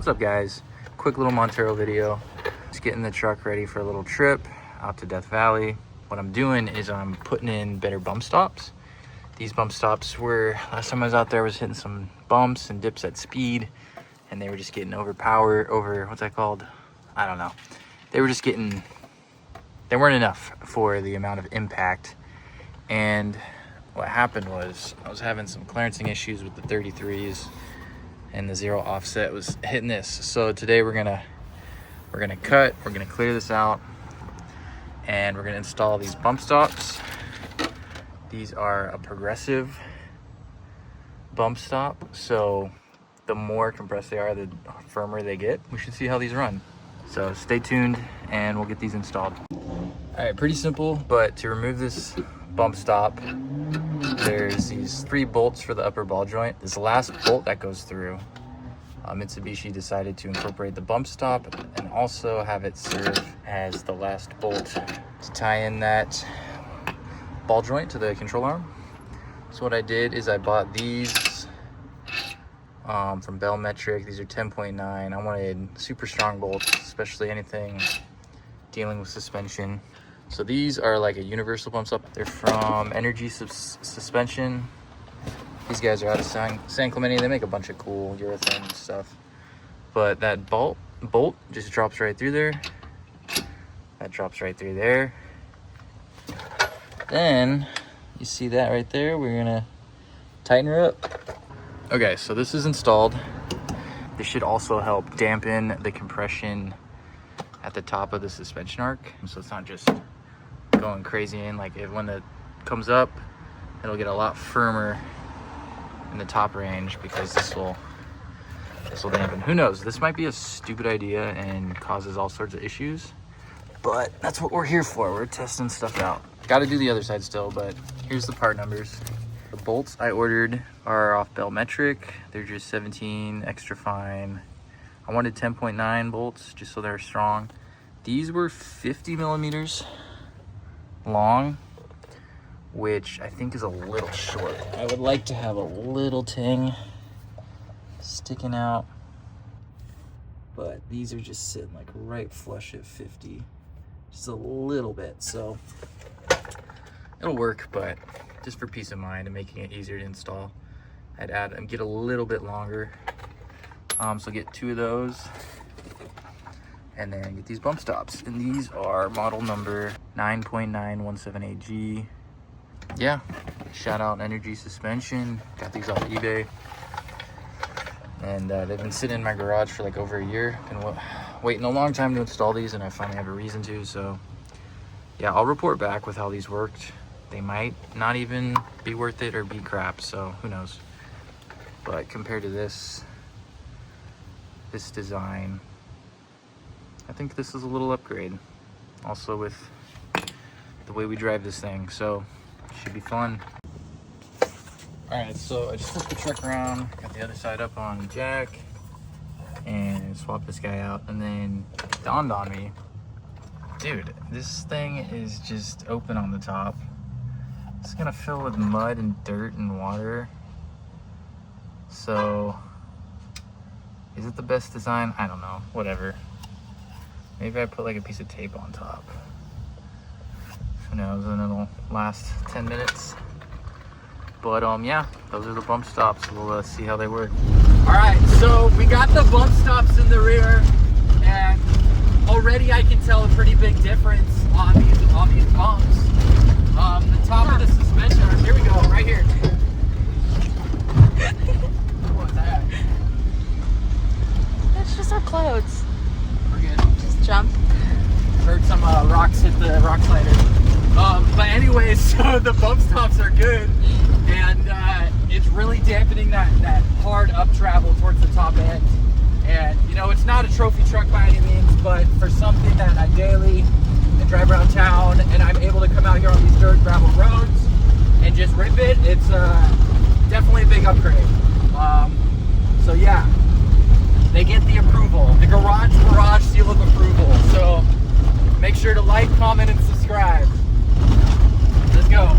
What's up, guys? Quick little Montero video. Just getting the truck ready for a little trip out to Death Valley. What I'm doing is I'm putting in better bump stops. These bump stops were, last time I was out there, I was hitting some bumps and dips at speed, and they were just getting what's that called? I don't know. They were just getting, they weren't enough for the amount of impact. And what happened was I was having some clearancing issues with the 33s, and the zero offset was hitting this. So today we're gonna clear this out, and we're gonna install these bump stops. These are a progressive bump stop, so the more compressed they are, the firmer they get. We should see how these run. So stay tuned and we'll get these installed. All right, pretty simple, but to remove this bump stop, there's these 3 bolts for the upper ball joint. This last bolt that goes through, Mitsubishi decided to incorporate the bump stop and also have it serve as the last bolt to tie in that ball joint to the control arm. So what I did is I bought these from Bell Metric. These are 10.9. I wanted super strong bolts, especially anything dealing with suspension. So these are like a universal bump stop. They're from Energy Suspension. These guys are out of San Clemente. They make a bunch of cool urethane stuff. But that bolt just drops right through there. That drops right through there. Then you see that right there. We're gonna tighten her up. Okay, so this is installed. This should also help dampen the compression at the top of the suspension arc, so it's not just going crazy in. Like when it comes up, it'll get a lot firmer in the top range because this will dampen. Who knows, this might be a stupid idea and causes all sorts of issues, but that's what we're here for. We're testing stuff out. Got to do the other side still, but here's the part numbers. The bolts I ordered are off Bell Metric. They're just 17 extra fine. I wanted 10.9 bolts just so they're strong. These were 50 millimeters long, which I think is a little short. I would like to have a little ting sticking out, but these are just sitting like right flush at 50, just a little bit. So it'll work, but just for peace of mind and making it easier to install, I'd add and get a little bit longer. So get 2 of those, and then get these bump stops. And these are model number 9.9178G. Yeah, shout out Energy Suspension. Got these off eBay, and they've been sitting in my garage for like over a year. Been waiting a long time to install these, and I finally have a reason to. So yeah, I'll report back with how these worked. They might not even be worth it or be crap, so who knows. But compared to this design, I think this is a little upgrade. Also with the way we drive this thing, so should be fun. All right, so I just flipped the truck around, got the other side up on jack, and swapped this guy out, and then it dawned on me, dude, this thing is just open on the top. It's gonna fill with mud and dirt and water. So, is it the best design? I don't know, whatever. Maybe I put like a piece of tape on top. Who knows, and it'll last 10 minutes. But yeah, those are the bump stops. We'll see how they work. All right, so we got the bump stops in the rear, and already I can tell a pretty big difference on these bumps. The top of the suspension arm, here we go, right here. What was that? It's just our clothes. We're good. Just jump. Heard some rocks hit the rock slider. But anyways, so the bump stops are good, and it's really dampening that hard up travel towards the top end. And you know, it's not a trophy truck by any means, but for something that I daily drive around town, and I'm able to come out here on these dirt gravel roads and just rip it, it's definitely a big upgrade. So yeah, they get the approval, the garage seal of approval. So make sure to like, comment, and subscribe. Let's go.